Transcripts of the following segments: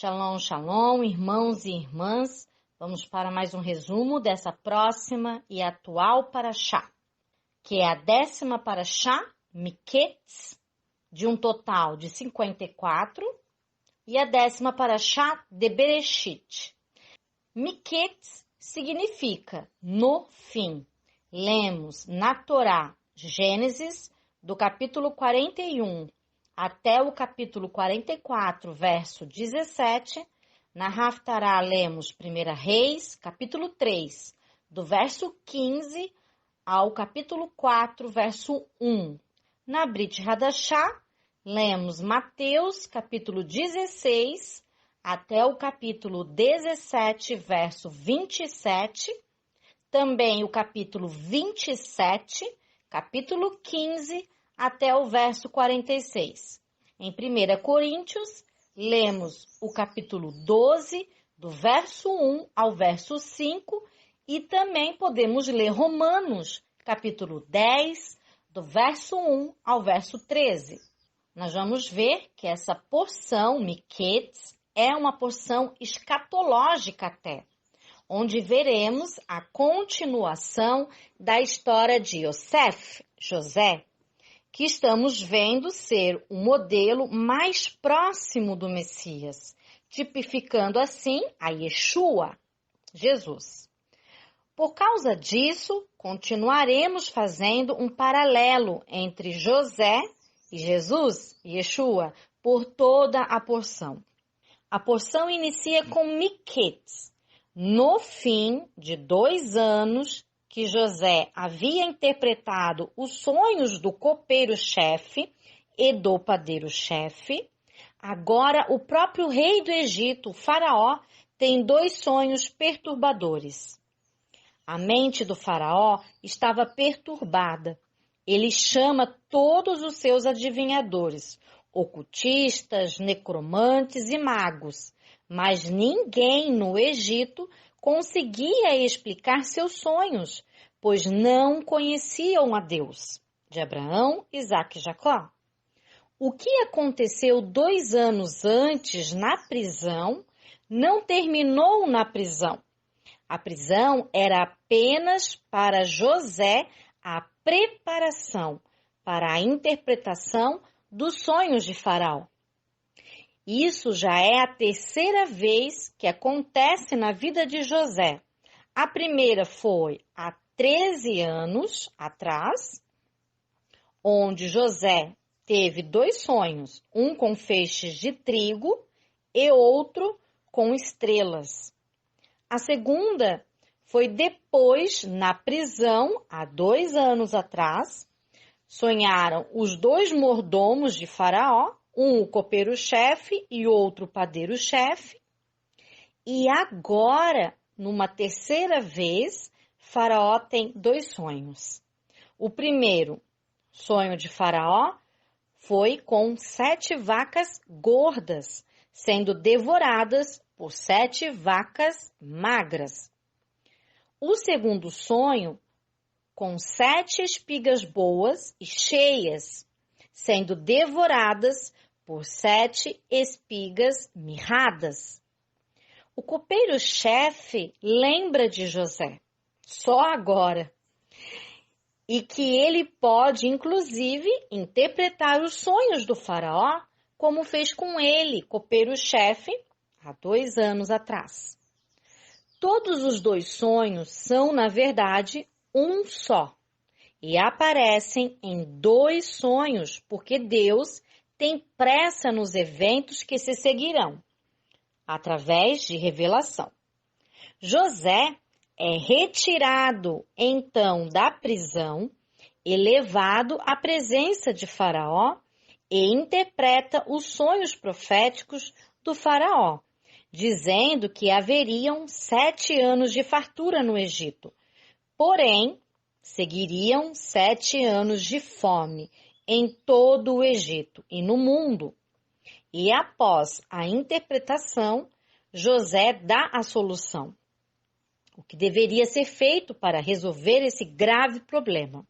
Shalom, shalom, irmãos e irmãs. Vamos para mais um resumo dessa próxima e atual paraxá, que é a 10ª paraxá, Miketz, de um total de 54, e a 10ª paraxá de Bereshit. Miketz significa no fim. Lemos na Torá, Gênesis, do capítulo 41 até o capítulo 44, verso 17. Na Haftará lemos 1 Reis, capítulo 3, do verso 15 ao capítulo 4, verso 1. Na Brit Hadashá, lemos Mateus, capítulo 16, até o capítulo 17, verso 27. Também o capítulo 27, capítulo 15, até o verso 46. Em 1 Coríntios, lemos o capítulo 12, do verso 1 ao verso 5, e também podemos ler Romanos, capítulo 10, do verso 1 ao verso 13. Nós vamos ver que essa porção, Miketz, é uma porção escatológica até, onde veremos a continuação da história de Yosef, José, que estamos vendo ser o modelo mais próximo do Messias, tipificando assim a Yeshua, Jesus. Por causa disso, continuaremos fazendo um paralelo entre José e Jesus, Yeshua, por toda a porção. A porção inicia com Miketz, no fim de 2 anos que José havia interpretado os sonhos do copeiro-chefe e do padeiro-chefe. Agora, o próprio rei do Egito, o faraó, tem 2 sonhos perturbadores. A mente do faraó estava perturbada. Ele chama todos os seus adivinhadores, ocultistas, necromantes e magos, mas ninguém no Egito conseguia explicar seus sonhos, pois não conheciam a Deus, de Abraão, Isaque e Jacó. O que aconteceu 2 anos antes na prisão não terminou na prisão. A prisão era apenas para José a preparação para a interpretação dos sonhos de Faraó. Isso já é a 3ª vez que acontece na vida de José. A primeira foi há 13 anos atrás, onde José teve 2 sonhos, um com feixes de trigo e outro com estrelas. A segunda foi depois, na prisão, há 2 anos atrás. Sonharam os 2 mordomos de Faraó, um o copeiro-chefe e outro o padeiro-chefe. E agora, numa 3ª vez, Faraó tem 2 sonhos. O primeiro sonho de Faraó foi com 7 vacas gordas, sendo devoradas por 7 vacas magras. O segundo sonho, com 7 espigas boas e cheias, sendo devoradas por 7 espigas mirradas. O copeiro-chefe lembra de José, só agora, e que ele pode, inclusive, interpretar os sonhos do faraó, como fez com ele, copeiro-chefe, há 2 anos atrás. Todos os 2 sonhos são, na verdade, um só, e aparecem em 2 sonhos, porque Deus tem pressa nos eventos que se seguirão, através de revelação. José é retirado, então, da prisão e levado à presença de Faraó e interpreta os sonhos proféticos do Faraó, dizendo que haveriam 7 anos de fartura no Egito. Porém, seguiriam 7 anos de fome em todo o Egito e no mundo. E após a interpretação, José dá a solução. O que deveria ser feito para resolver esse grave problema?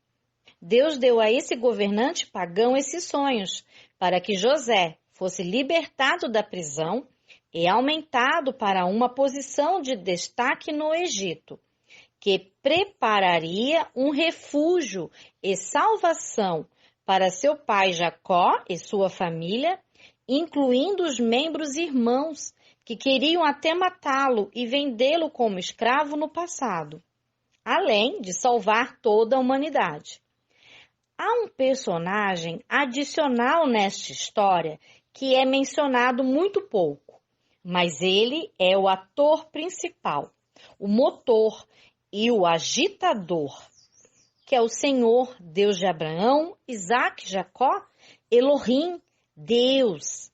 Deus deu a esse governante pagão esses sonhos, para que José fosse libertado da prisão, é aumentado para uma posição de destaque no Egito, que prepararia um refúgio e salvação para seu pai Jacó e sua família, incluindo os membros irmãos que queriam até matá-lo e vendê-lo como escravo no passado, além de salvar toda a humanidade. Há um personagem adicional nesta história que é mencionado muito pouco, mas ele é o ator principal, o motor e o agitador, que é o Senhor, Deus de Abraão, Isaque, Jacó, Elohim, Deus.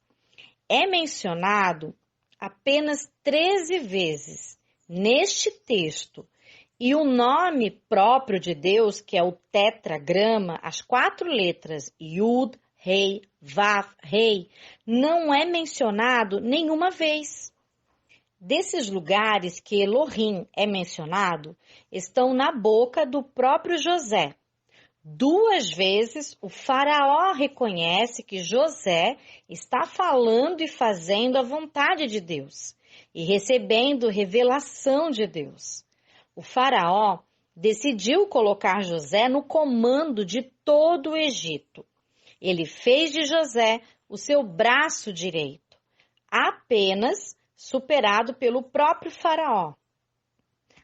É mencionado apenas 13 vezes neste texto, e o nome próprio de Deus, que é o tetragrama, as 4 letras Yud, Rei, Vav, Rei, não é mencionado nenhuma vez. Desses lugares que Elohim é mencionado, estão na boca do próprio José. 2 vezes o faraó reconhece que José está falando e fazendo a vontade de Deus e recebendo revelação de Deus. O faraó decidiu colocar José no comando de todo o Egito. Ele fez de José o seu braço direito, apenas superado pelo próprio faraó.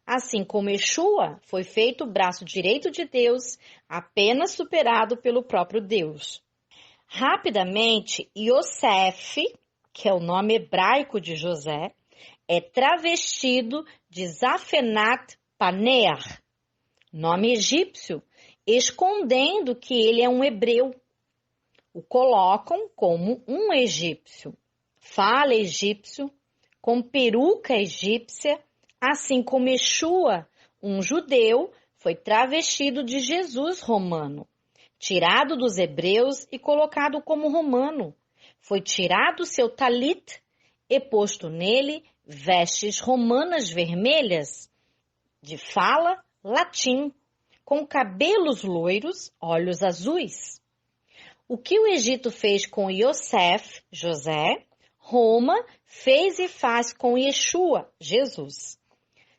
Assim como Yeshua foi feito o braço direito de Deus, apenas superado pelo próprio Deus. Rapidamente, Yosef, que é o nome hebraico de José, é travestido de Zafenat Paneah, nome egípcio, escondendo que ele é um hebreu. O colocam como um egípcio, fala egípcio, com peruca egípcia, assim como Yeshua, um judeu, foi travestido de Jesus romano, tirado dos hebreus e colocado como romano. Foi tirado seu talit e posto nele vestes romanas vermelhas, de fala latim, com cabelos loiros, olhos azuis. O que o Egito fez com Yosef, José, Roma fez e faz com Yeshua, Jesus.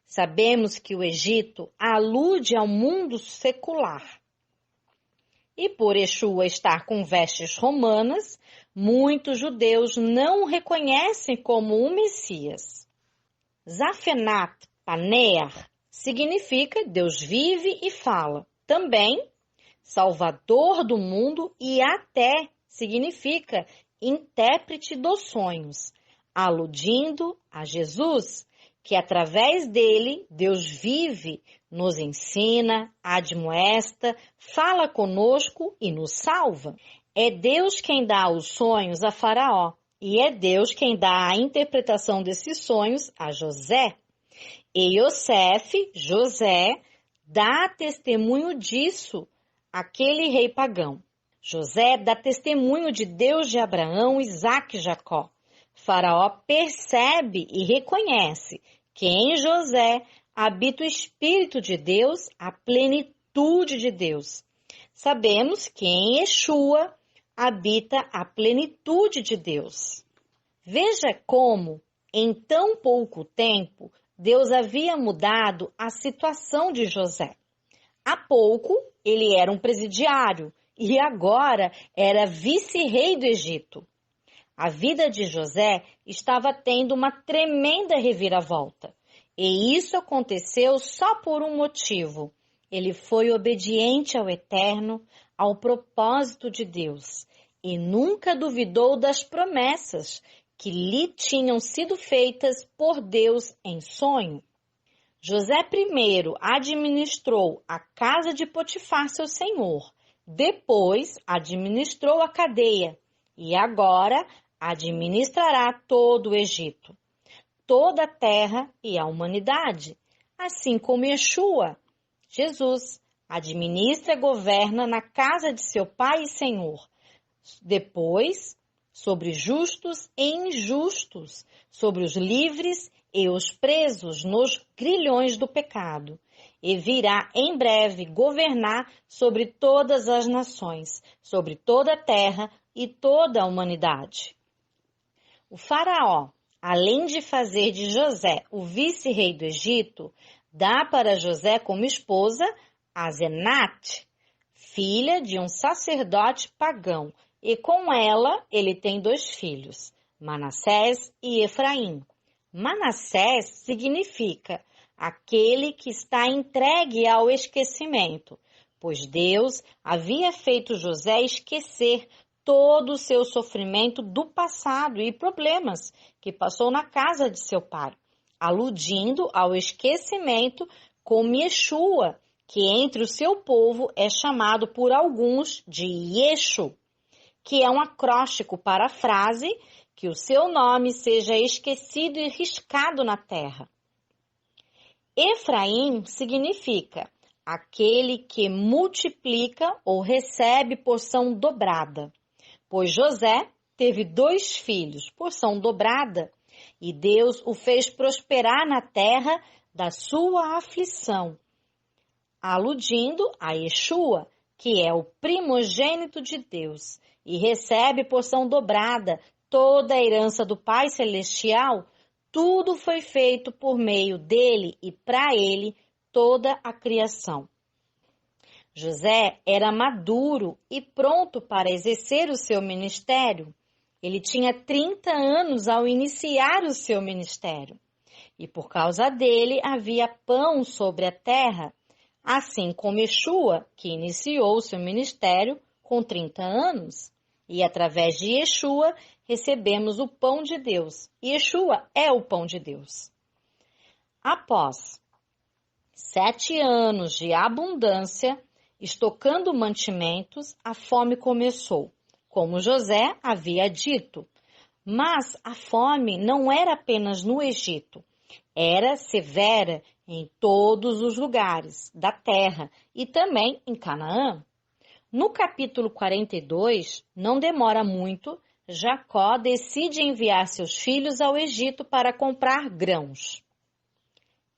Sabemos que o Egito alude ao mundo secular. E por Yeshua estar com vestes romanas, muitos judeus não o reconhecem como o Messias. Zafenat Paneah significa Deus vive e fala. Também, Salvador do mundo, e até significa intérprete dos sonhos, aludindo a Jesus, que através dele Deus vive, nos ensina, admoesta, fala conosco e nos salva. É Deus quem dá os sonhos a Faraó, e é Deus quem dá a interpretação desses sonhos a José. E Yosef, José, dá testemunho disso àquele rei pagão. José dá testemunho de Deus de Abraão, Isaque e Jacó. Faraó percebe e reconhece que em José habita o Espírito de Deus, a plenitude de Deus. Sabemos que em Yeshua habita a plenitude de Deus. Veja como, em tão pouco tempo, Deus havia mudado a situação de José. Há pouco, ele era um presidiário e agora era vice-rei do Egito. A vida de José estava tendo uma tremenda reviravolta. E isso aconteceu só por um motivo. Ele foi obediente ao Eterno, ao propósito de Deus, e nunca duvidou das promessas que lhe tinham sido feitas por Deus em sonho. José primeiro administrou a casa de Potifar, seu senhor, depois administrou a cadeia, e agora administrará todo o Egito, toda a terra e a humanidade, assim como Yeshua, Jesus, administra e governa na casa de seu Pai e Senhor, depois sobre justos e injustos, sobre os livres e os presos nos grilhões do pecado, e virá em breve governar sobre todas as nações, sobre toda a terra e toda a humanidade. O faraó, além de fazer de José o vice-rei do Egito, dá para José como esposa Asenate, filha de um sacerdote pagão, e com ela ele tem 2 filhos, Manassés e Efraim. Manassés significa aquele que está entregue ao esquecimento, pois Deus havia feito José esquecer todo o seu sofrimento do passado e problemas que passou na casa de seu pai, aludindo ao esquecimento como Yeshua, que entre o seu povo é chamado por alguns de Yeshu, que é um acróstico para a frase que o seu nome seja esquecido e riscado na terra. Efraim significa aquele que multiplica ou recebe porção dobrada, pois José teve 2 filhos, porção dobrada, e Deus o fez prosperar na terra da sua aflição, aludindo a Yeshua, que é o primogênito de Deus, e recebe porção dobrada, toda a herança do Pai Celestial. Tudo foi feito por meio dele e para ele toda a criação. José era maduro e pronto para exercer o seu ministério. Ele tinha 30 anos ao iniciar o seu ministério. E por causa dele havia pão sobre a terra, assim como Yeshua, que iniciou o seu ministério com 30 anos. E através de Yeshua recebemos o pão de Deus. Yeshua é o pão de Deus. Após 7 anos de abundância, estocando mantimentos, a fome começou, como José havia dito. Mas a fome não era apenas no Egito, era severa em todos os lugares da terra e também em Canaã. No capítulo 42, não demora muito, Jacó decide enviar seus filhos ao Egito para comprar grãos,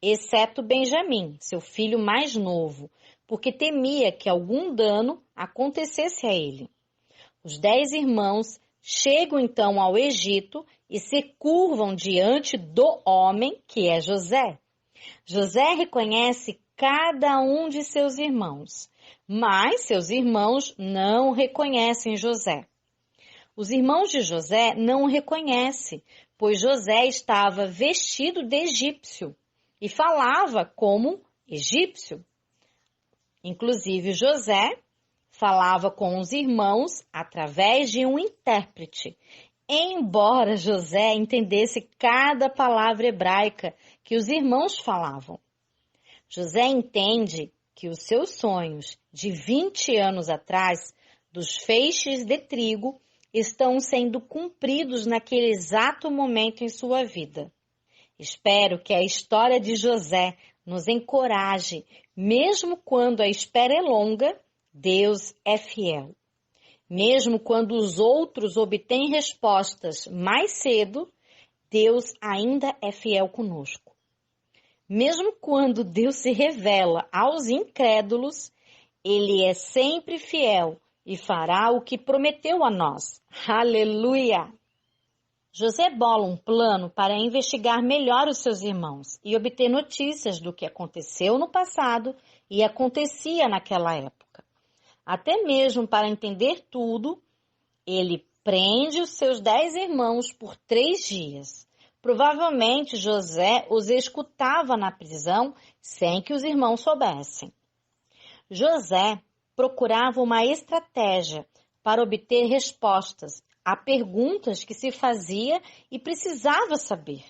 exceto Benjamim, seu filho mais novo, porque temia que algum dano acontecesse a ele. Os 10 irmãos chegam então ao Egito e se curvam diante do homem que é José. José reconhece cada um de seus irmãos, mas seus irmãos não reconhecem José. Os irmãos de José não o reconhecem, pois José estava vestido de egípcio e falava como egípcio. Inclusive, José falava com os irmãos através de um intérprete, embora José entendesse cada palavra hebraica que os irmãos falavam. José entende que os seus sonhos de 20 anos atrás, dos feixes de trigo, estão sendo cumpridos naquele exato momento em sua vida. Espero que a história de José nos encoraje, mesmo quando a espera é longa, Deus é fiel. Mesmo quando os outros obtêm respostas mais cedo, Deus ainda é fiel conosco. Mesmo quando Deus se revela aos incrédulos, Ele é sempre fiel e fará o que prometeu a nós. Aleluia! José bola um plano para investigar melhor os seus irmãos e obter notícias do que aconteceu no passado e acontecia naquela época. Até mesmo para entender tudo, ele prende os seus 10 irmãos por 3 dias. Provavelmente José os escutava na prisão sem que os irmãos soubessem. José procurava uma estratégia para obter respostas a perguntas que se fazia e precisava saber.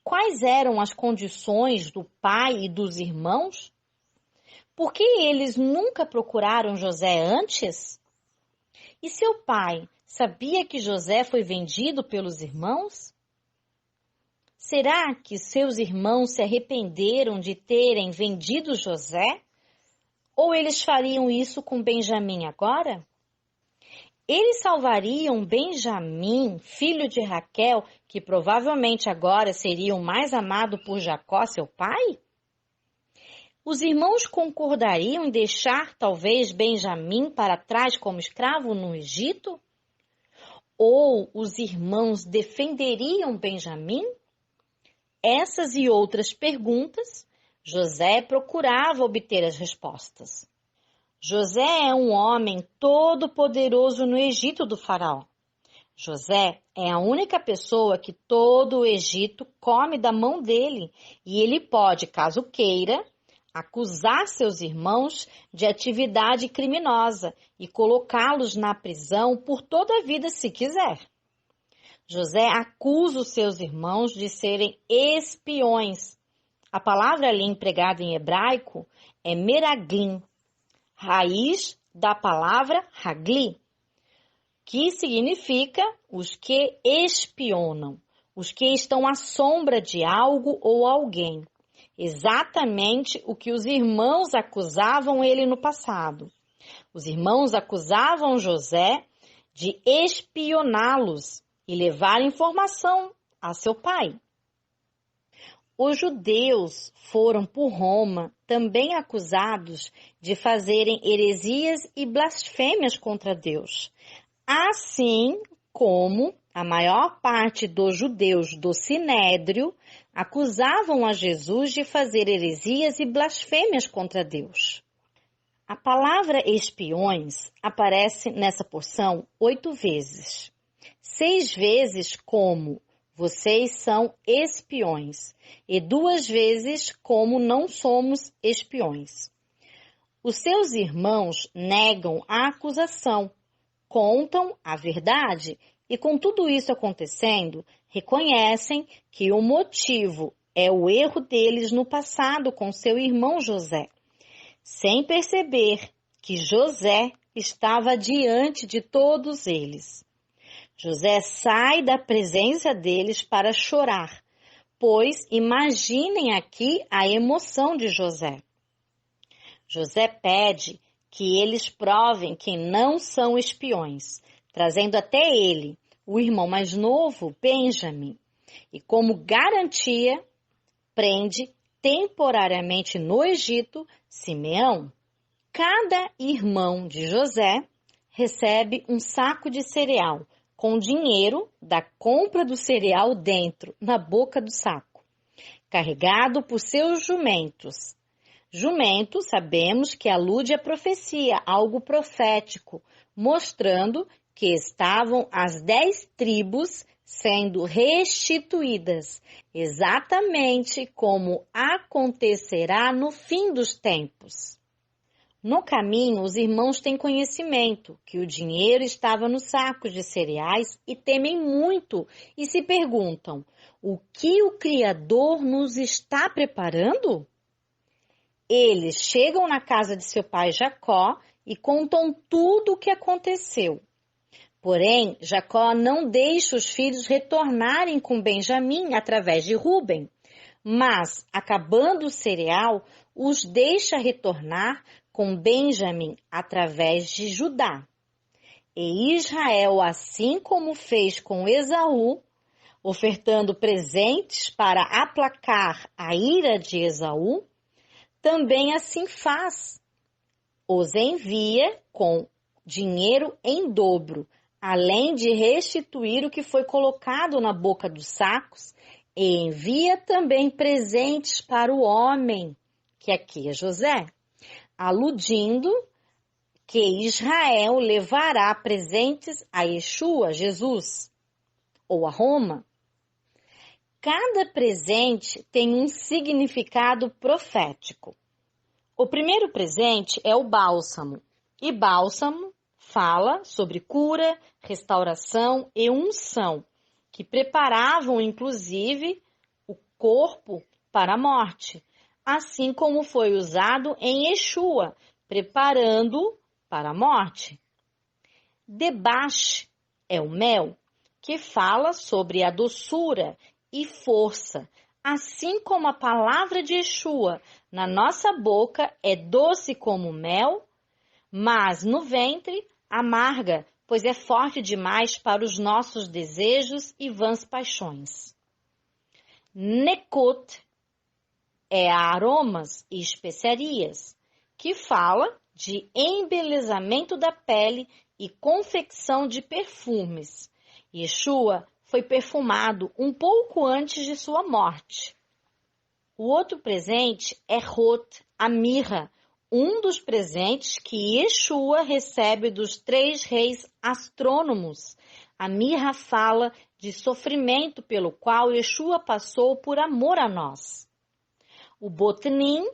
Quais eram as condições do pai e dos irmãos? Por que eles nunca procuraram José antes? E seu pai sabia que José foi vendido pelos irmãos? Será que seus irmãos se arrependeram de terem vendido José? Ou eles fariam isso com Benjamim agora? Eles salvariam Benjamim, filho de Raquel, que provavelmente agora seria o mais amado por Jacó, seu pai? Os irmãos concordariam em deixar talvez Benjamim para trás como escravo no Egito? Ou os irmãos defenderiam Benjamim? Essas e outras perguntas, José procurava obter as respostas. José é um homem todo-poderoso no Egito do faraó. José é a única pessoa que todo o Egito come da mão dele e ele pode, caso queira, acusar seus irmãos de atividade criminosa e colocá-los na prisão por toda a vida se quiser. José acusa os seus irmãos de serem espiões. A palavra ali empregada em hebraico é meraglim, raiz da palavra hagli, que significa os que espionam, os que estão à sombra de algo ou alguém. Exatamente o que os irmãos acusavam ele no passado. Os irmãos acusavam José de espioná-los e levar informação a seu pai. Os judeus foram por Roma também acusados de fazerem heresias e blasfêmias contra Deus, assim como a maior parte dos judeus do Sinédrio acusavam a Jesus de fazer heresias e blasfêmias contra Deus. A palavra espiões aparece nessa porção 8 vezes. 6 vezes como vocês são espiões e 2 vezes como não somos espiões. Os seus irmãos negam a acusação, contam a verdade e com tudo isso acontecendo, reconhecem que o motivo é o erro deles no passado com seu irmão José, sem perceber que José estava diante de todos eles. José sai da presença deles para chorar, pois imaginem aqui a emoção de José. José pede que eles provem que não são espiões, trazendo até ele o irmão mais novo, Benjamim, e como garantia, prende temporariamente no Egito Simeão. Cada irmão de José recebe um saco de cereal, com dinheiro da compra do cereal dentro, na boca do saco, carregado por seus jumentos. Jumento, sabemos que alude à profecia, algo profético, mostrando que estavam as 10 tribos sendo restituídas, exatamente como acontecerá no fim dos tempos. No caminho, os irmãos têm conhecimento que o dinheiro estava nos sacos de cereais e temem muito e se perguntam: o que o Criador nos está preparando? Eles chegam na casa de seu pai Jacó e contam tudo o que aconteceu. Porém, Jacó não deixa os filhos retornarem com Benjamim através de Rúben, mas, acabando o cereal, os deixa retornar com Benjamim através de Judá. E Israel, assim como fez com Esaú, ofertando presentes para aplacar a ira de Esaú, também assim faz. Os envia com dinheiro em dobro, além de restituir o que foi colocado na boca dos sacos, e envia também presentes para o homem, que aqui é José, aludindo que Israel levará presentes a Yeshua, Jesus, ou a Roma. Cada presente tem um significado profético. O primeiro presente é o bálsamo, e bálsamo fala sobre cura, restauração e unção, que preparavam inclusive o corpo para a morte, assim como foi usado em Yeshua, preparando-o para a morte. Debash é o mel, que fala sobre a doçura e força, assim como a palavra de Yeshua na nossa boca é doce como mel, mas no ventre amarga, pois é forte demais para os nossos desejos e vãs paixões. Nekut é aromas e especiarias, que fala de embelezamento da pele e confecção de perfumes, Yeshua foi perfumado um pouco antes de sua morte. O outro presente é Rot, a mirra, um dos presentes que Yeshua recebe dos 3 reis astrônomos. A mirra fala de sofrimento pelo qual Yeshua passou por amor a nós. O botnim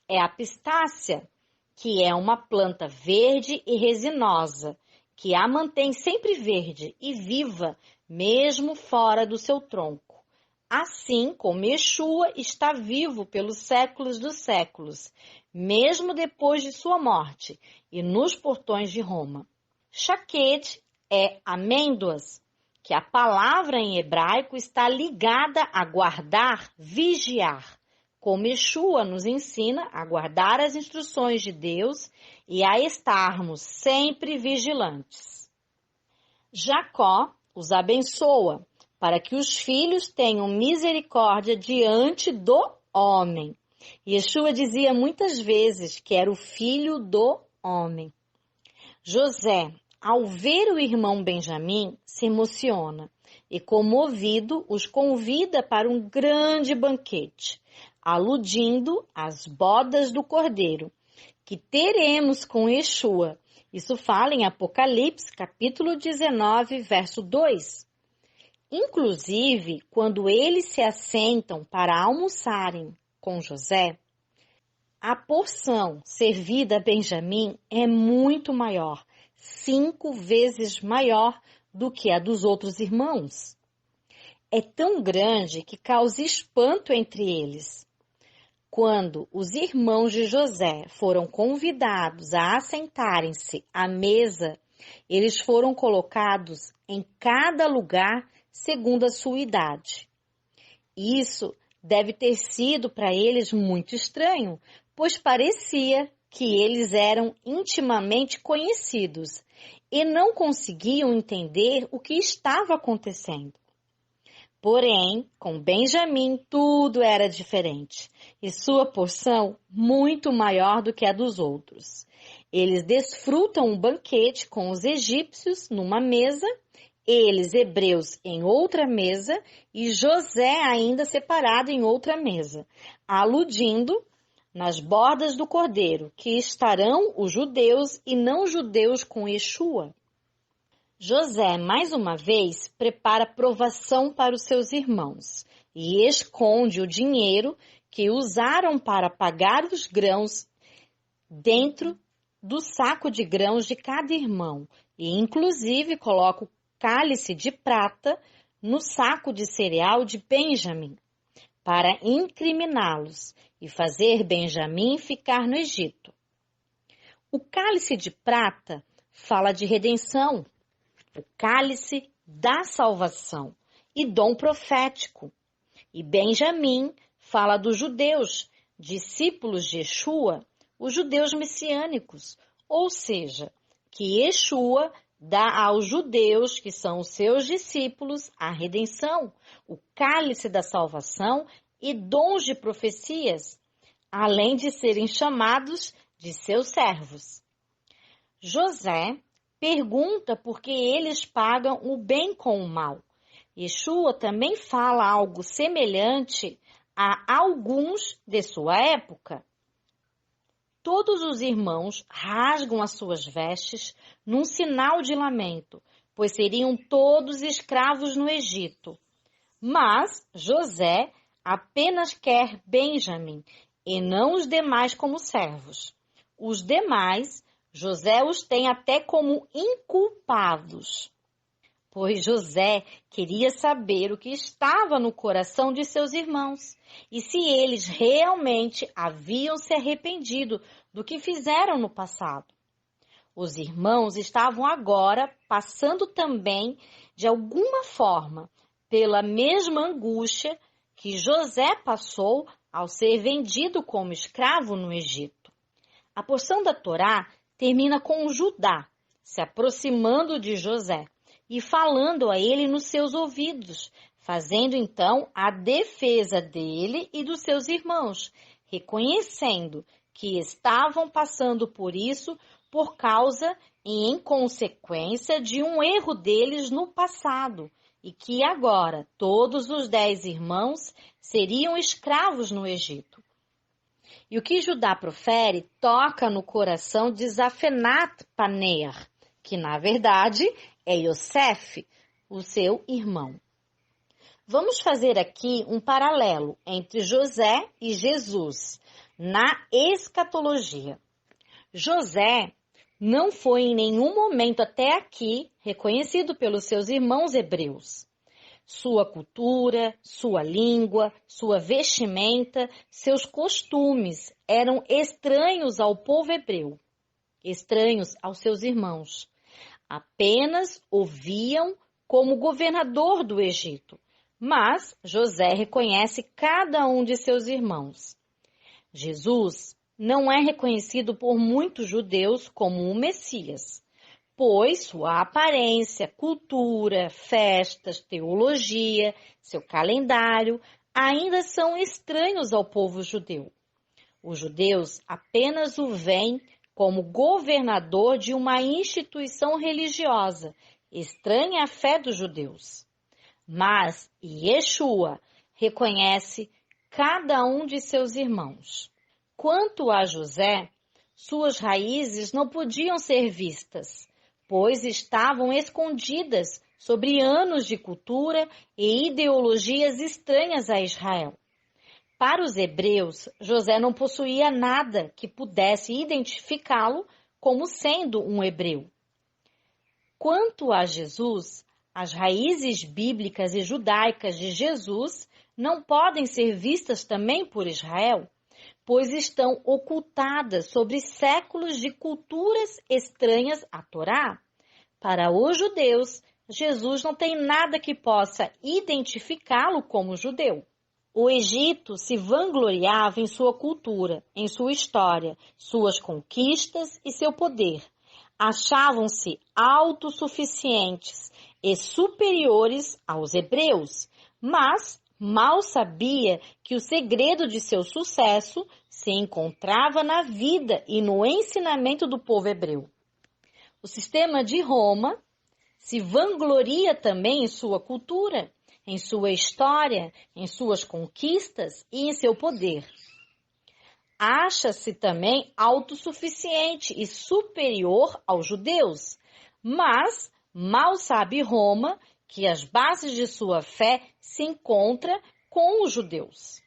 é a pistácia, que é uma planta verde e resinosa, que a mantém sempre verde e viva, mesmo fora do seu tronco. Assim como Yeshua está vivo pelos séculos dos séculos, mesmo depois de sua morte e nos portões de Roma. Shaquet é amêndoas, que a palavra em hebraico está ligada a guardar, vigiar, como Yeshua nos ensina a guardar as instruções de Deus e a estarmos sempre vigilantes. Jacó os abençoa, para que os filhos tenham misericórdia diante do homem. Yeshua dizia muitas vezes que era o filho do homem. José, ao ver o irmão Benjamim, se emociona e, comovido, os convida para um grande banquete, aludindo às bodas do Cordeiro, que teremos com Yeshua. Isso fala em Apocalipse, capítulo 19, verso 2. Inclusive, quando eles se assentam para almoçarem com José, a porção servida a Benjamim é muito maior, 5 vezes maior do que a dos outros irmãos. É tão grande que causa espanto entre eles. Quando os irmãos de José foram convidados a assentarem-se à mesa, eles foram colocados em cada lugar segundo a sua idade. Isso deve ter sido para eles muito estranho, pois parecia que eles eram intimamente conhecidos e não conseguiam entender o que estava acontecendo. Porém, com Benjamim tudo era diferente e sua porção muito maior do que a dos outros. Eles desfrutam um banquete com os egípcios numa mesa, eles hebreus em outra mesa e José ainda separado em outra mesa, aludindo nas bordas do cordeiro, que estarão os judeus e não judeus com Yeshua. José, mais uma vez, prepara provação para os seus irmãos e esconde o dinheiro que usaram para pagar os grãos dentro do saco de grãos de cada irmão e, inclusive, coloca o cálice de prata no saco de cereal de Benjamim para incriminá-los e fazer Benjamim ficar no Egito. O cálice de prata fala de redenção, o cálice da salvação e dom profético. E Benjamim fala dos judeus, discípulos de Yeshua, os judeus messiânicos, ou seja, que Yeshua dá aos judeus, que são os seus discípulos, a redenção, o cálice da salvação e dons de profecias, além de serem chamados de seus servos. José pergunta por que eles pagam o bem com o mal. Yeshua também fala algo semelhante a alguns de sua época. Todos os irmãos rasgam as suas vestes num sinal de lamento, pois seriam todos escravos no Egito. Mas José apenas quer Benjamim e não os demais como servos. Os demais, José os tem até como inculpados, pois José queria saber o que estava no coração de seus irmãos e se eles realmente haviam se arrependido do que fizeram no passado. Os irmãos estavam agora passando também, de alguma forma, pela mesma angústia que José passou ao ser vendido como escravo no Egito. A porção da Torá termina com Judá se aproximando de José e falando a ele nos seus ouvidos, fazendo então a defesa dele e dos seus irmãos, reconhecendo que estavam passando por isso por causa e em consequência de um erro deles no passado, e que agora todos os 10 irmãos seriam escravos no Egito. E o que Judá profere toca no coração de Zafenat Paneah, que na verdade é Yosef, o seu irmão. Vamos fazer aqui um paralelo entre José e Jesus na escatologia. José não foi em nenhum momento até aqui reconhecido pelos seus irmãos hebreus. Sua cultura, sua língua, sua vestimenta, seus costumes eram estranhos ao povo hebreu, estranhos aos seus irmãos. Apenas o viam como governador do Egito, mas José reconhece cada um de seus irmãos. Jesus não é reconhecido por muitos judeus como o Messias, pois sua aparência, cultura, festas, teologia, seu calendário ainda são estranhos ao povo judeu. Os judeus apenas o veem como governador de uma instituição religiosa, estranha à fé dos judeus. Mas Yeshua reconhece cada um de seus irmãos. Quanto a José, suas raízes não podiam ser vistas, pois estavam escondidas sobre anos de cultura e ideologias estranhas a Israel. Para os hebreus, José não possuía nada que pudesse identificá-lo como sendo um hebreu. Quanto a Jesus, as raízes bíblicas e judaicas de Jesus não podem ser vistas também por Israel, pois estão ocultadas sobre séculos de culturas estranhas à Torá. Para os judeus, Jesus não tem nada que possa identificá-lo como judeu. O Egito se vangloriava em sua cultura, em sua história, suas conquistas e seu poder. Achavam-se autossuficientes e superiores aos hebreus, mas mal sabia que o segredo de seu sucesso se encontrava na vida e no ensinamento do povo hebreu. O sistema de Roma se vangloria também em sua cultura, em sua história, em suas conquistas e em seu poder. Acha-se também autossuficiente e superior aos judeus, mas mal sabe Roma que as bases de sua fé se encontram com os judeus.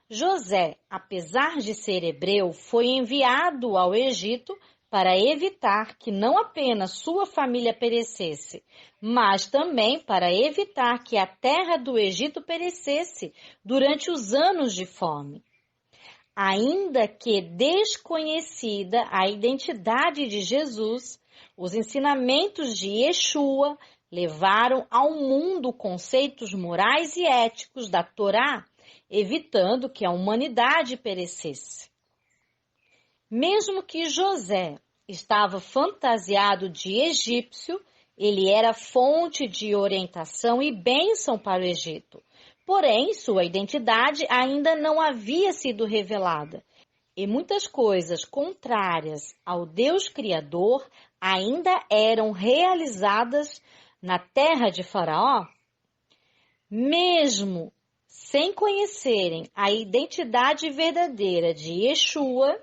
José, apesar de ser hebreu, foi enviado ao Egito para evitar que não apenas sua família perecesse, mas também para evitar que a terra do Egito perecesse durante os anos de fome. Ainda que desconhecida a identidade de Jesus, os ensinamentos de Yeshua levaram ao mundo conceitos morais e éticos da Torá, evitando que a humanidade perecesse. Mesmo que José estava fantasiado de egípcio, ele era fonte de orientação e bênção para o Egito. Porém, sua identidade ainda não havia sido revelada, e muitas coisas contrárias ao Deus Criador ainda eram realizadas na terra de Faraó. Mesmo sem conhecerem a identidade verdadeira de Yeshua,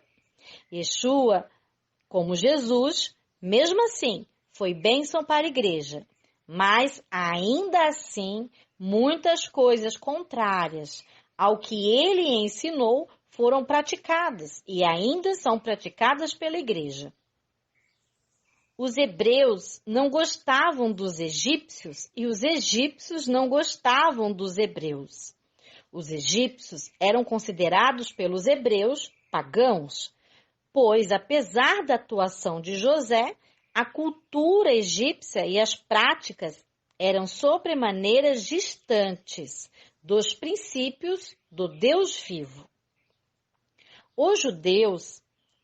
como Jesus, mesmo assim, foi bênção para a igreja. Mas, ainda assim, muitas coisas contrárias ao que ele ensinou foram praticadas e ainda são praticadas pela igreja. Os hebreus não gostavam dos egípcios e os egípcios não gostavam dos hebreus. Os egípcios eram considerados pelos hebreus pagãos, pois, apesar da atuação de José, a cultura egípcia e as práticas eram sobremaneira distantes dos princípios do Deus vivo. Os judeus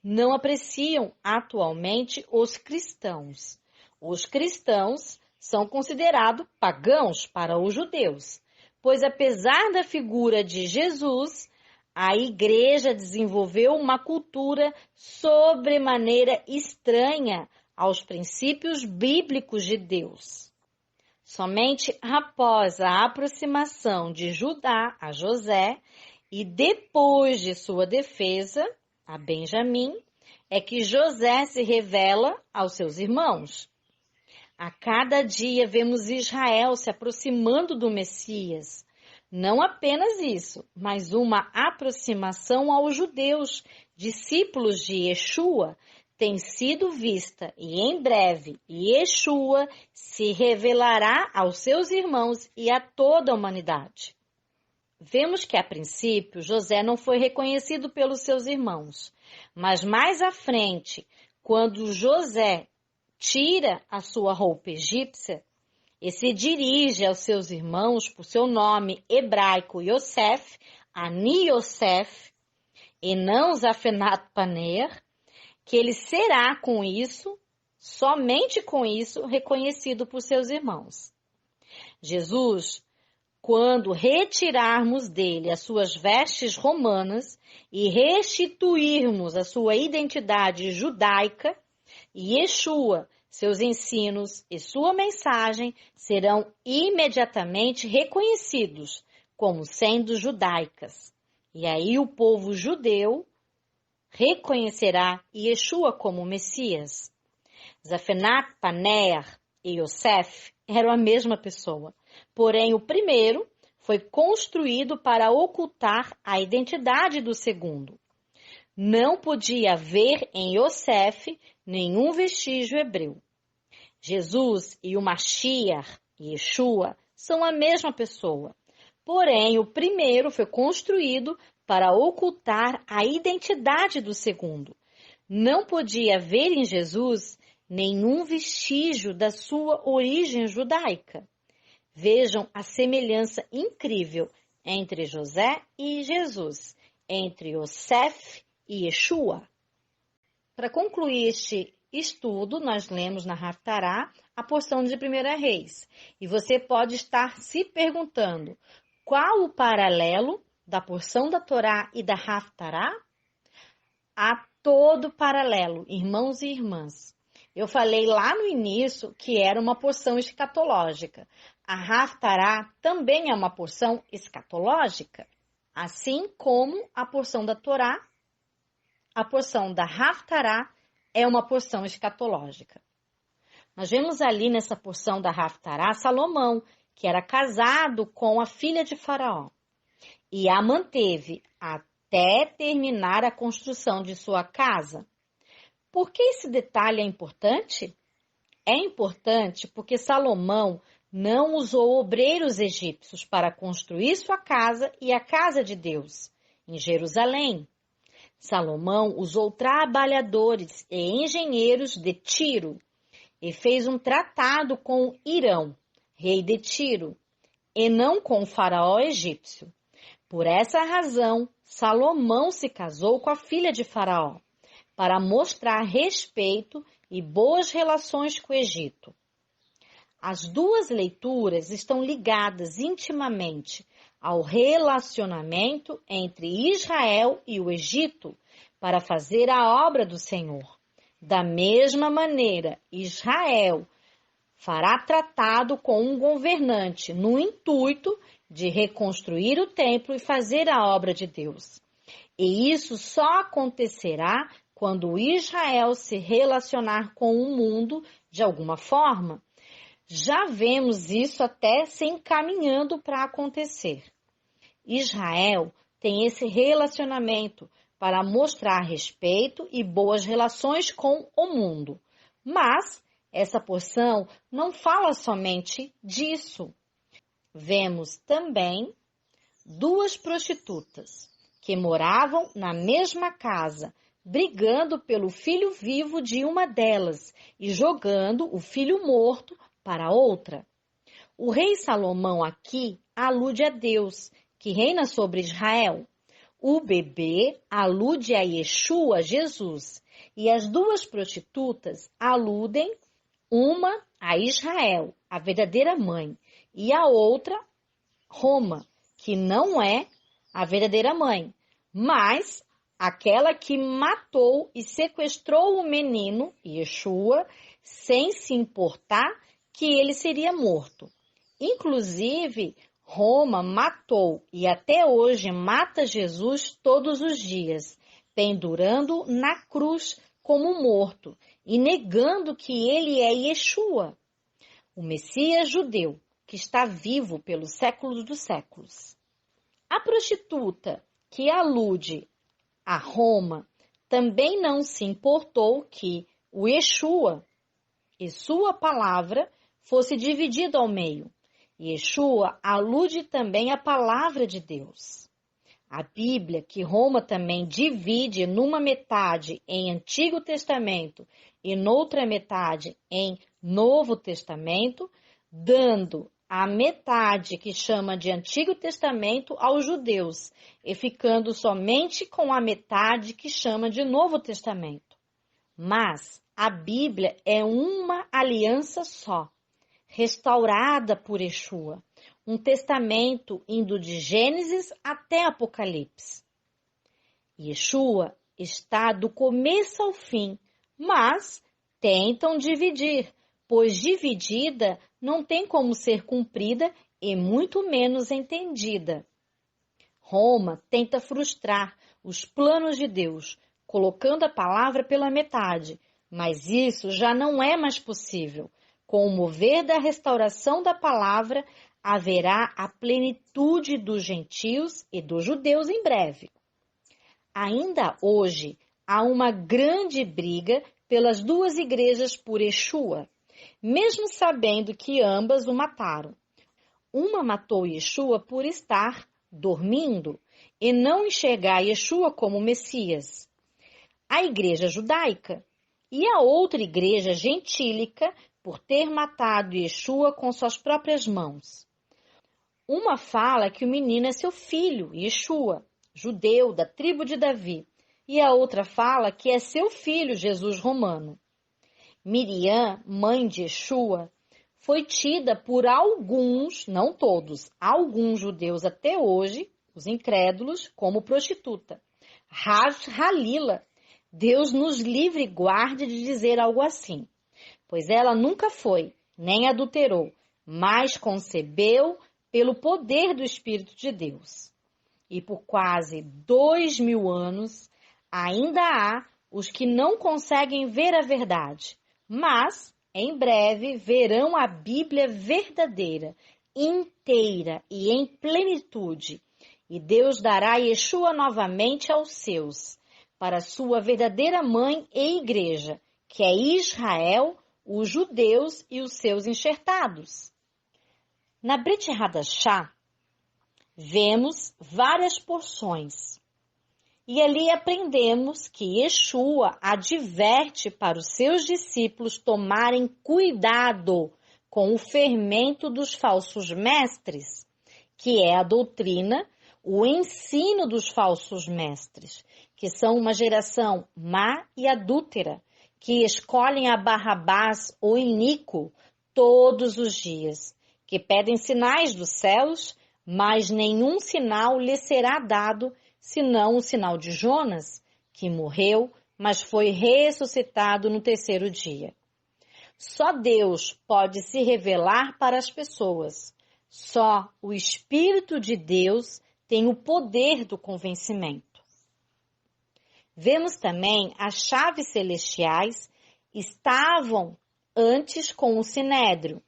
não apreciam atualmente os cristãos. Os cristãos são considerados pagãos para os judeus, pois apesar da figura de Jesus, a igreja desenvolveu uma cultura sobremaneira estranha aos princípios bíblicos de Deus. Somente após a aproximação de Judá a José e depois de sua defesa a Benjamim, é que José se revela aos seus irmãos. A cada dia vemos Israel se aproximando do Messias. Não apenas isso, mas uma aproximação aos judeus, discípulos de Yeshua, tem sido vista e em breve Yeshua se revelará aos seus irmãos e a toda a humanidade. Vemos que a princípio José não foi reconhecido pelos seus irmãos, mas mais à frente, quando José tira a sua roupa egípcia e se dirige aos seus irmãos por seu nome hebraico Yosef, Ani Yosef, e não Zafenat Paner, que ele será com isso, somente com isso, reconhecido por seus irmãos. Jesus, quando retirarmos dele as suas vestes romanas e restituirmos a sua identidade judaica, Yeshua, seus ensinos e sua mensagem serão imediatamente reconhecidos como sendo judaicas. E aí o povo judeu reconhecerá Yeshua como Messias. Zafenat Paner e Yosef eram a mesma pessoa, porém o primeiro foi construído para ocultar a identidade do segundo. Não podia haver em Yosef nenhum vestígio hebreu. Jesus e o Mashiach, Yeshua, são a mesma pessoa, porém o primeiro foi construído para ocultar a identidade do segundo. Não podia haver em Jesus nenhum vestígio da sua origem judaica. Vejam a semelhança incrível entre José e Jesus, entre Yosef e Yeshua. Para concluir este estudo, nós lemos na Haftará a porção de 1 Reis. E você pode estar se perguntando, qual o paralelo da porção da Torá e da Haftará? Há todo paralelo, irmãos e irmãs. Eu falei lá no início que era uma porção escatológica. A Haftará também é uma porção escatológica. Assim como a porção da Torá, a porção da Haftará é uma porção escatológica. Nós vemos ali nessa porção da Haftará Salomão, que era casado com a filha de Faraó, e a manteve até terminar a construção de sua casa. Por que esse detalhe é importante? É importante porque Salomão não usou obreiros egípcios para construir sua casa e a casa de Deus, em Jerusalém. Salomão usou trabalhadores e engenheiros de Tiro e fez um tratado com Irão, rei de Tiro, e não com o faraó egípcio. Por essa razão, Salomão se casou com a filha de Faraó, para mostrar respeito e boas relações com o Egito. As duas leituras estão ligadas intimamente ao relacionamento entre Israel e o Egito para fazer a obra do Senhor. Da mesma maneira, Israel fará tratado com um governante no intuito de reconstruir o templo e fazer a obra de Deus. E isso só acontecerá quando Israel se relacionar com o mundo de alguma forma. Já vemos isso até se encaminhando para acontecer. Israel tem esse relacionamento para mostrar respeito e boas relações com o mundo. Mas essa porção não fala somente disso. Vemos também duas prostitutas que moravam na mesma casa, brigando pelo filho vivo de uma delas e jogando o filho morto para outra. O rei Salomão aqui alude a Deus, que reina sobre Israel. O bebê alude a Yeshua, Jesus, e as duas prostitutas aludem uma a Israel, a verdadeira mãe, e a outra, Roma, que não é a verdadeira mãe, mas aquela que matou e sequestrou o menino, Yeshua, sem se importar que ele seria morto. Inclusive, Roma matou e até hoje mata Jesus todos os dias, pendurando na cruz como morto e negando que ele é Yeshua, o Messias judeu, que está vivo pelos séculos dos séculos. A prostituta, que alude a Roma, também não se importou que o Yeshua e sua palavra fosse dividido ao meio. Yeshua alude também à palavra de Deus. A Bíblia, que Roma também divide numa metade em Antigo Testamento e noutra metade em Novo Testamento, dando a metade que chama de Antigo Testamento aos judeus e ficando somente com a metade que chama de Novo Testamento. Mas a Bíblia é uma aliança só, restaurada por Yeshua, um testamento indo de Gênesis até Apocalipse. Yeshua está do começo ao fim, mas tentam dividir, pois dividida não tem como ser cumprida e muito menos entendida. Roma tenta frustrar os planos de Deus, colocando a palavra pela metade, mas isso já não é mais possível. Com o mover da restauração da palavra, haverá a plenitude dos gentios e dos judeus em breve. Ainda hoje, há uma grande briga pelas duas igrejas por Yeshua, mesmo sabendo que ambas o mataram. Uma matou Yeshua por estar dormindo e não enxergar Yeshua como Messias, a igreja judaica, e a outra igreja gentílica por ter matado Yeshua com suas próprias mãos. Uma fala que o menino é seu filho, Yeshua, judeu da tribo de Davi, e a outra fala que é seu filho, Jesus romano. Miriam, mãe de Yeshua, foi tida por alguns, não todos, alguns judeus até hoje, os incrédulos, como prostituta. Hash Halila, Deus nos livre e guarde de dizer algo assim, pois ela nunca foi, nem adulterou, mas concebeu pelo poder do Espírito de Deus. E por quase 2000 anos, ainda há os que não conseguem ver a verdade, mas em breve verão a Bíblia verdadeira, inteira e em plenitude. E Deus dará Yeshua novamente aos seus, para sua verdadeira mãe e igreja, que é Israel, os judeus e os seus enxertados. Na Brit Hadashah, vemos várias porções. E ali aprendemos que Yeshua adverte para os seus discípulos tomarem cuidado com o fermento dos falsos mestres, que é a doutrina, o ensino dos falsos mestres, que são uma geração má e adúltera, que escolhem a Barrabás ou Inico todos os dias, que pedem sinais dos céus, mas nenhum sinal lhes será dado, senão o sinal de Jonas, que morreu, mas foi ressuscitado no terceiro dia. Só Deus pode se revelar para as pessoas. Só o Espírito de Deus tem o poder do convencimento. Vemos também as chaves celestiais estavam antes com o Sinédrio.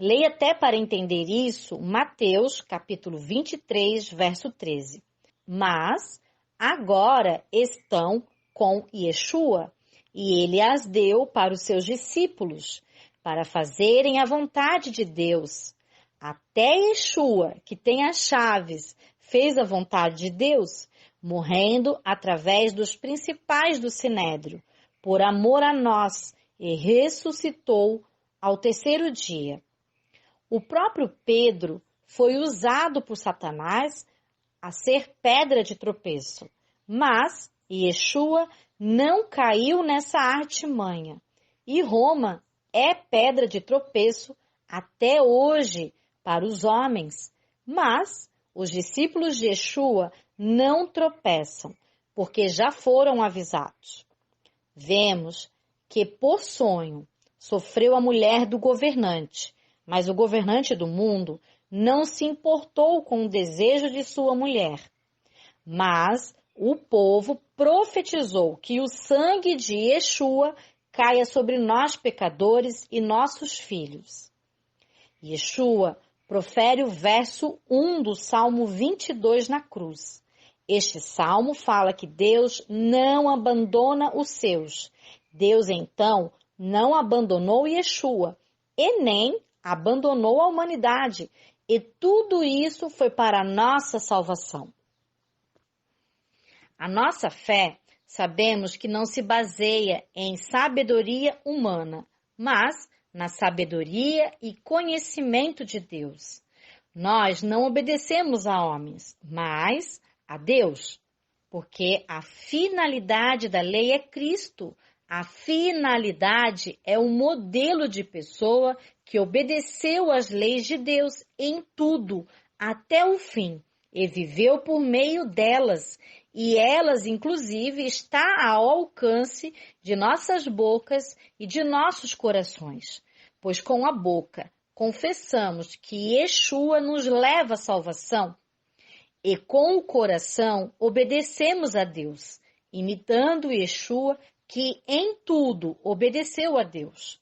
Leia até para entender isso Mateus, capítulo 23, verso 13. Mas agora estão com Yeshua, e ele as deu para os seus discípulos, para fazerem a vontade de Deus. Até Yeshua, que tem as chaves, fez a vontade de Deus, morrendo através dos principais do Sinédrio, por amor a nós, e ressuscitou ao terceiro dia. O próprio Pedro foi usado por Satanás a ser pedra de tropeço, mas Yeshua não caiu nessa artimanha. E Roma é pedra de tropeço até hoje para os homens, mas os discípulos de Yeshua não tropeçam, porque já foram avisados. Vemos que, por sonho, sofreu a mulher do governante, mas o governante do mundo não se importou com o desejo de sua mulher. Mas o povo profetizou que o sangue de Yeshua caia sobre nós pecadores e nossos filhos. Yeshua profere o verso 1 do Salmo 22 na cruz. Este salmo fala que Deus não abandona os seus. Deus, então, não abandonou Yeshua e nem abandonou a humanidade. E tudo isso foi para a nossa salvação. A nossa fé, sabemos que não se baseia em sabedoria humana, mas na sabedoria e conhecimento de Deus. Nós não obedecemos a homens, mas a Deus, porque a finalidade da lei é Cristo. A finalidade é o modelo de pessoa que obedeceu às leis de Deus em tudo, até o fim, e viveu por meio delas. E elas, inclusive, está ao alcance de nossas bocas e de nossos corações. Pois com a boca confessamos que Yeshua nos leva à salvação e com o coração obedecemos a Deus, imitando Yeshua, que em tudo obedeceu a Deus.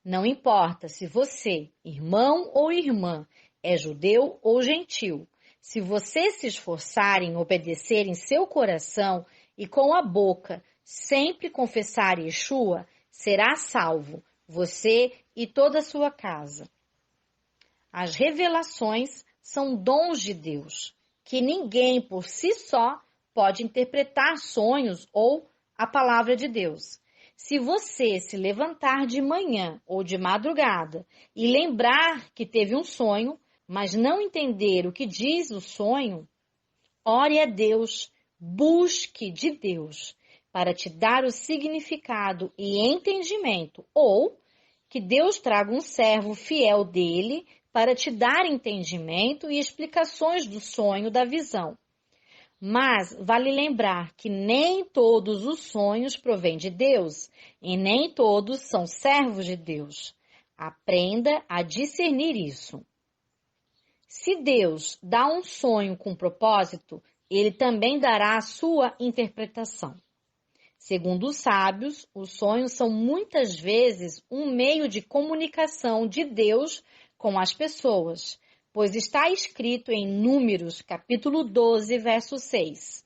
Não importa se você, irmão ou irmã, é judeu ou gentil. Se você se esforçar em obedecer em seu coração e com a boca sempre confessar Yeshua, será salvo, você e toda a sua casa. As revelações são dons de Deus, que ninguém por si só pode interpretar sonhos ou a palavra de Deus. Se você se levantar de manhã ou de madrugada e lembrar que teve um sonho, mas não entender o que diz o sonho, ore a Deus, busque de Deus para te dar o significado e entendimento, ou que Deus traga um servo fiel dele para te dar entendimento e explicações do sonho, da visão. Mas vale lembrar que nem todos os sonhos provêm de Deus e nem todos são servos de Deus. Aprenda a discernir isso. Se Deus dá um sonho com propósito, Ele também dará a sua interpretação. Segundo os sábios, os sonhos são muitas vezes um meio de comunicação de Deus com as pessoas, pois está escrito em Números, capítulo 12, verso 6.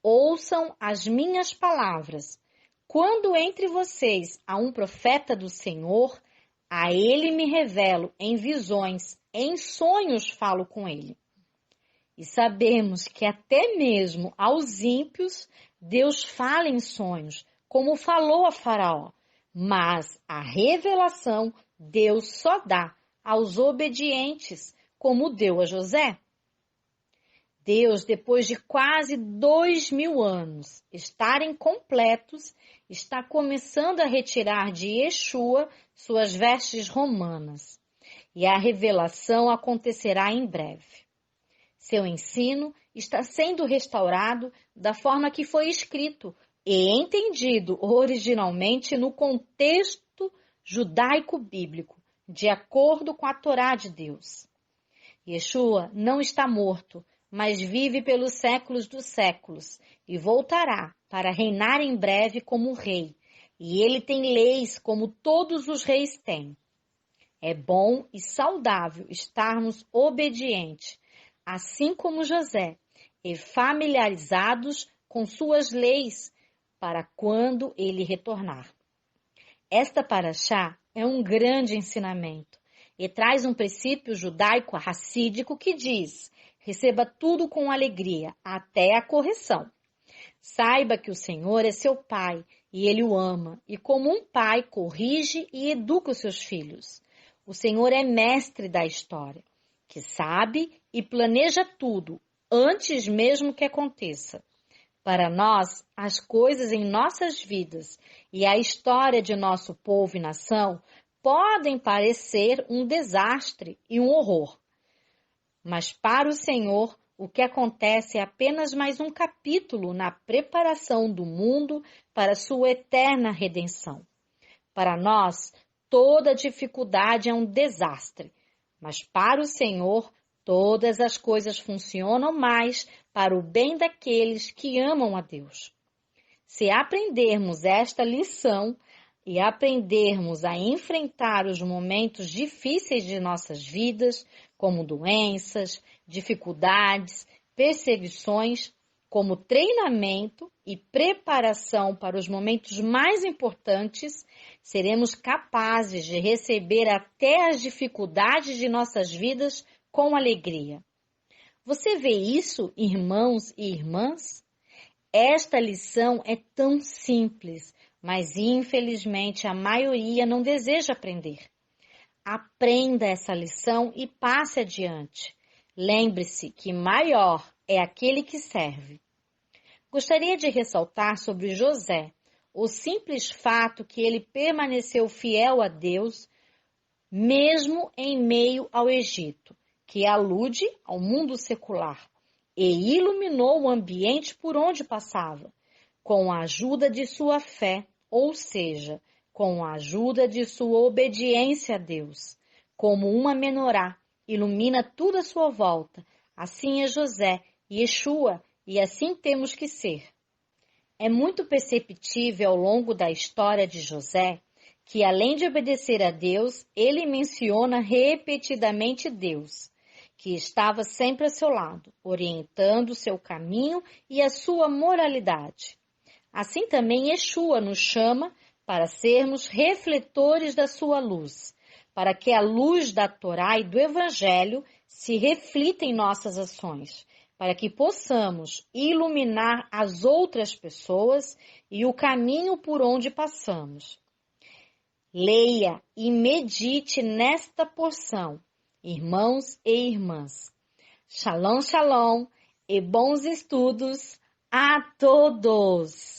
Ouçam as minhas palavras. Quando entre vocês há um profeta do Senhor, a ele me revelo em visões, em sonhos falo com ele. E sabemos que até mesmo aos ímpios, Deus fala em sonhos, como falou a Faraó. Mas a revelação Deus só dá aos obedientes, como deu a José. Deus, depois de quase 2000 anos estarem completos, está começando a retirar de Yeshua suas vestes romanas. E a revelação acontecerá em breve. Seu ensino está sendo restaurado da forma que foi escrito e entendido originalmente no contexto judaico-bíblico, de acordo com a Torá de Deus. Yeshua não está morto, mas vive pelos séculos dos séculos e voltará para reinar em breve como rei. E ele tem leis como todos os reis têm. É bom e saudável estarmos obedientes, assim como José, e familiarizados com suas leis para quando ele retornar. Esta paraxá é um grande ensinamento e traz um princípio judaico-racídico que diz: receba tudo com alegria, até a correção. Saiba que o Senhor é seu pai e ele o ama, e como um pai corrige e educa os seus filhos. O Senhor é mestre da história, que sabe e planeja tudo antes mesmo que aconteça. Para nós, as coisas em nossas vidas e a história de nosso povo e nação podem parecer um desastre e um horror. Mas para o Senhor, o que acontece é apenas mais um capítulo na preparação do mundo para sua eterna redenção. Para nós, toda dificuldade é um desastre, mas para o Senhor, todas as coisas funcionam mais para o bem daqueles que amam a Deus. Se aprendermos esta lição e aprendermos a enfrentar os momentos difíceis de nossas vidas, como doenças, dificuldades, perseguições, como treinamento e preparação para os momentos mais importantes, seremos capazes de receber até as dificuldades de nossas vidas com alegria. Você vê isso, irmãos e irmãs? Esta lição é tão simples, mas infelizmente a maioria não deseja aprender. Aprenda essa lição e passe adiante. Lembre-se que maior é aquele que serve. Gostaria de ressaltar sobre José o simples fato que ele permaneceu fiel a Deus, mesmo em meio ao Egito, que alude ao mundo secular, e iluminou o ambiente por onde passava, com a ajuda de sua fé, ou seja, com a ajuda de sua obediência a Deus. Como uma menorá, ilumina tudo à sua volta. Assim é José, Yeshua, e assim temos que ser. É muito perceptível ao longo da história de José que, além de obedecer a Deus, ele menciona repetidamente Deus, que estava sempre a seu lado, orientando o seu caminho e a sua moralidade. Assim também Yeshua nos chama para sermos refletores da sua luz, para que a luz da Torá e do Evangelho se reflita em nossas ações, para que possamos iluminar as outras pessoas e o caminho por onde passamos. Leia e medite nesta porção, irmãos e irmãs. Shalom, shalom e bons estudos a todos!